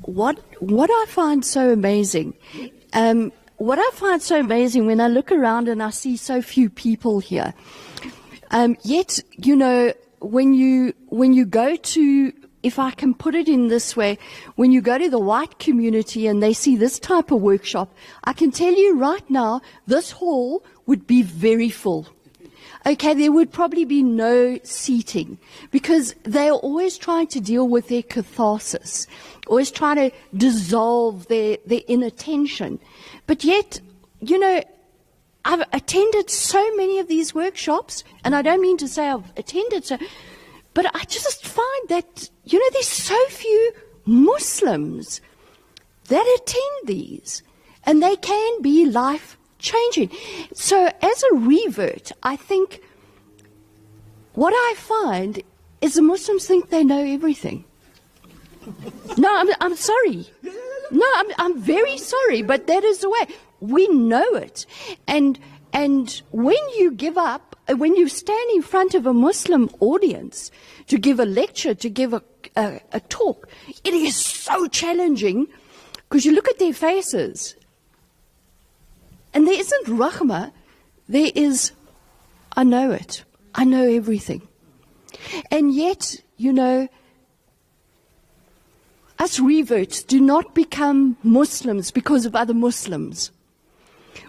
What I find so amazing, when I look around and I see so few people here, yet, you know, when you go to, if I can put it in this way, when you go to the white community and they see this type of workshop, I can tell you right now, this hall would be very full. Okay, there would probably be no seating because they are always trying to deal with their catharsis, always trying to dissolve their inner tension. But yet, you know, I've attended so many of these workshops, and I don't mean to say I've attended so, but I just find that, you know, there's so few Muslims that attend these, and they can be life-changing. So as a revert, I think what I find is the Muslims think they know everything. No, I'm sorry. No, I'm very sorry, but that is the way. We know it. And when you give up, when you stand in front of a Muslim audience to give a lecture, to give a talk, it is so challenging because you look at their faces and there isn't rahmah, there is, I know it, I know everything. And yet, you know, us reverts do not become Muslims because of other Muslims.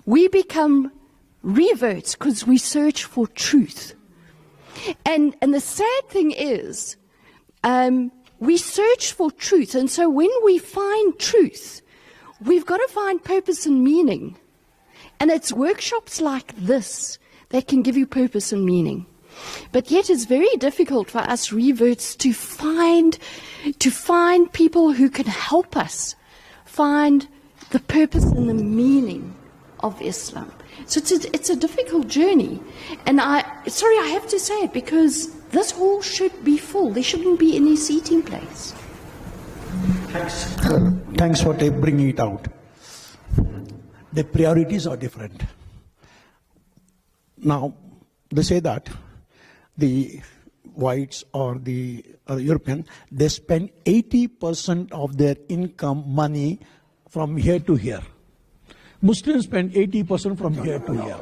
We become reverts because we search for truth. And the sad thing is, we search for truth. And so when we find truth, we've got to find purpose and meaning. And it's workshops like this that can give you purpose and meaning. But yet it's very difficult for us reverts to find people who can help us find the purpose and the meaning of Islam. So it's a difficult journey. And I have to say it because this hall should be full. There shouldn't be any seating place. Thanks for bringing it out. The priorities are different. Now, they say that the whites or the European, they spend 80% of their income money from here to here. Muslims spend 80% from here to here.